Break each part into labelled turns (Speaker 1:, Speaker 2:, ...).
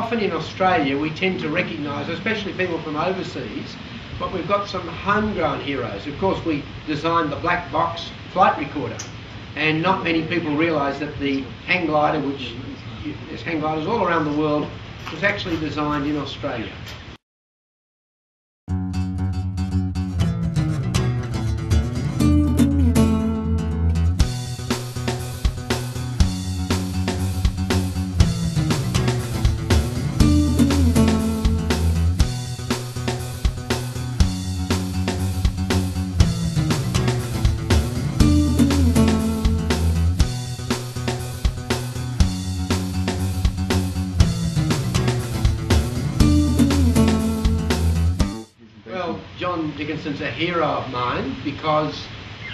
Speaker 1: often in Australia we tend to recognise, especially people from overseas, but we've got some homegrown heroes. Of course, we designed the black box flight recorder, and not many people realise that the hang glider, which there's hang gliders all around the world, was actually designed in Australia. John Dickinson's a hero of mine because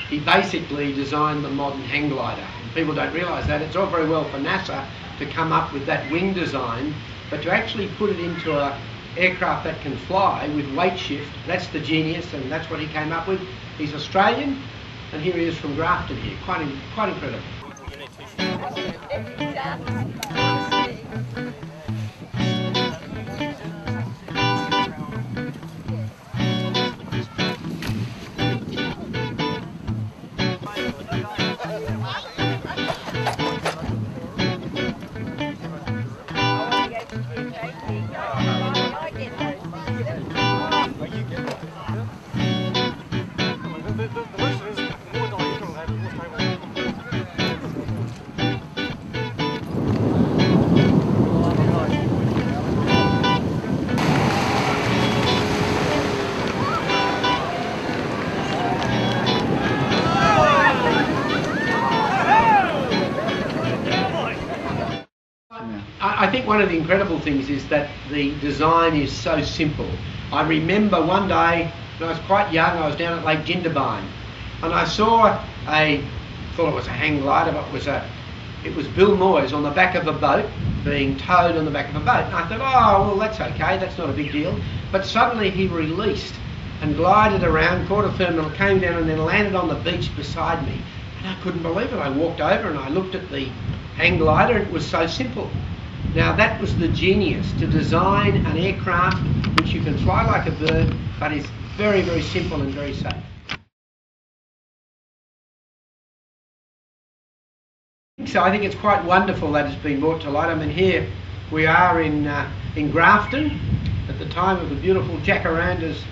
Speaker 1: he basically designed the modern hang glider. And people don't realise that. It's all very well for NASA to come up with that wing design, but to actually put it into an aircraft that can fly with weight shift, that's the genius, and that's what he came up with. He's Australian, and here he is from Grafton here. Quite incredible. I think one of the incredible things is that the design is so simple. I remember one day when I was quite young, I was down at Lake Jindabyne, and I saw thought it was a hang glider, but it was Bill Moyes on the back of a boat, being towed on the back of a boat. And I thought, oh, well, that's okay, that's not a big deal. But suddenly he released and glided around, caught a terminal, came down and then landed on the beach beside me. And I couldn't believe it. I walked over and I looked at the hang glider, and it was so simple. Now that was the genius, to design an aircraft which you can fly like a bird, but is very, very simple and very safe. So I think it's quite wonderful that it's been brought to light. I mean, here we are in Grafton at the time of the beautiful jacarandas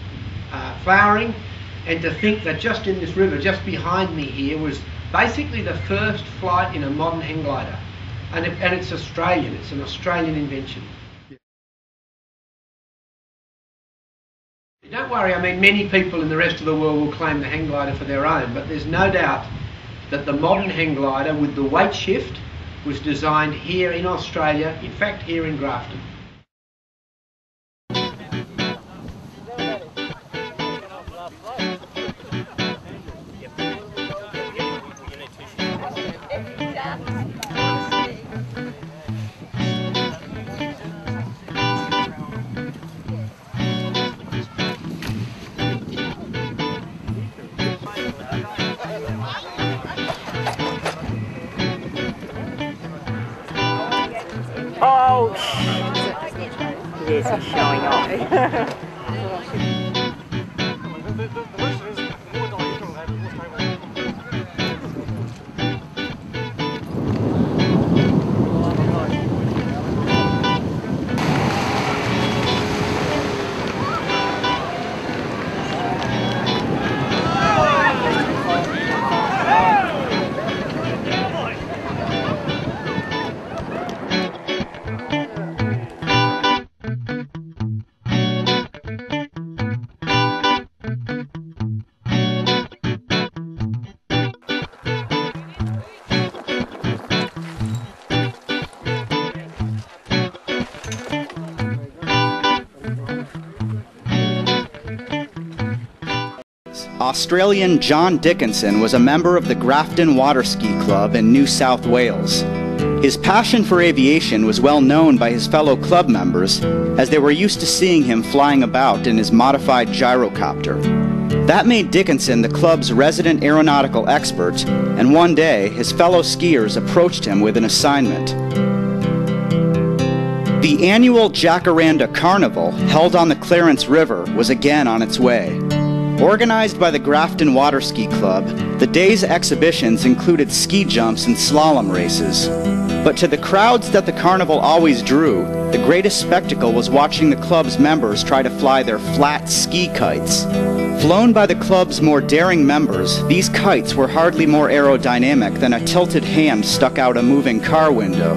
Speaker 1: flowering, and to think that just in this river, just behind me here, was basically the first flight in a modern hang glider. And it's Australian, it's an Australian invention. Don't worry, I mean, many people in the rest of the world will claim the hang glider for their own, but there's no doubt that the modern hang glider with the weight shift was designed here in Australia, in fact here in Grafton.
Speaker 2: Oh, yes, he's showing off.
Speaker 3: Australian John Dickinson was a member of the Grafton Water Ski Club in New South Wales. His passion for aviation was well known by his fellow club members, as they were used to seeing him flying about in his modified gyrocopter. That made Dickinson the club's resident aeronautical expert, and one day his fellow skiers approached him with an assignment. The annual Jacaranda Carnival, held on the Clarence River, was again on its way. Organized by the Grafton Water Ski Club, the day's exhibitions included ski jumps and slalom races. But to the crowds that the carnival always drew, the greatest spectacle was watching the club's members try to fly their flat ski kites. Flown by the club's more daring members, these kites were hardly more aerodynamic than a tilted hand stuck out a moving car window.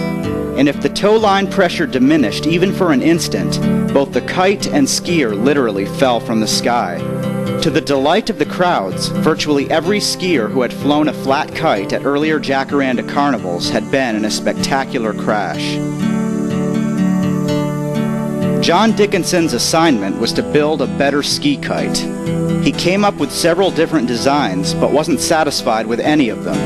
Speaker 3: And if the tow line pressure diminished even for an instant, both the kite and skier literally fell from the sky. To the delight of the crowds, virtually every skier who had flown a flat kite at earlier Jacaranda carnivals had been in a spectacular crash. John Dickinson's assignment was to build a better ski kite. He came up with several different designs, but wasn't satisfied with any of them.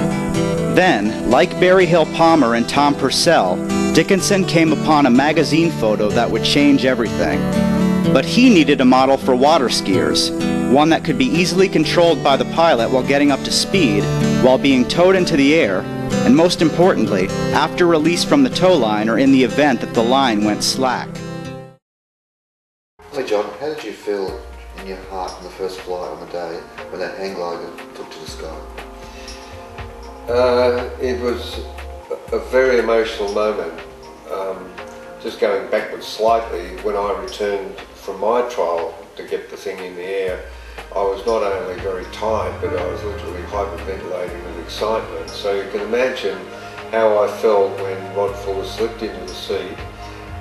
Speaker 3: Then, like Barry Hill Palmer and Tom Purcell, Dickinson came upon a magazine photo that would change everything. But he needed a model for water skiers, one that could be easily controlled by the pilot while getting up to speed, while being towed into the air, and most importantly, after release from the tow line or in the event that the line went slack.
Speaker 4: Hey John, how did you feel in your heart on the first flight on the day when that hang glider took to the sky?
Speaker 5: It was a very emotional moment. Just going backwards slightly, when I returned from my trial to get the thing in the air, I was not only very tired, but I was literally hyperventilating with excitement. So you can imagine how I felt when Rod Fuller slipped into the seat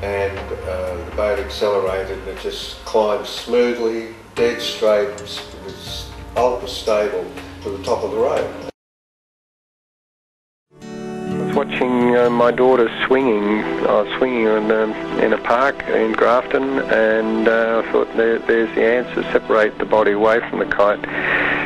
Speaker 5: and the boat accelerated and it just climbed smoothly, dead straight, it was ultra stable to the top of the road.
Speaker 6: Watching my daughter swinging, I was swinging in a park in Grafton, and I thought there's the answer: separate the body away from the kite,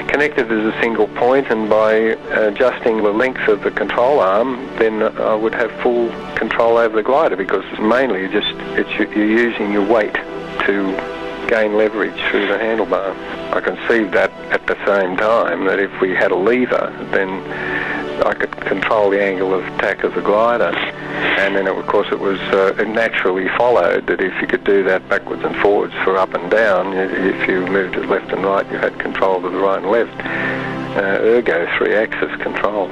Speaker 6: connect it as a single point, and by adjusting the length of the control arm, then I would have full control over the glider, because mainly you're using your weight to gain leverage through the handlebar. I conceived that at the same time that if we had a lever, then I could control the angle of attack of the glider, and then of course it naturally followed that if you could do that backwards and forwards for up and down, if you moved it left and right, you had control of the right and left, ergo 3-axis control.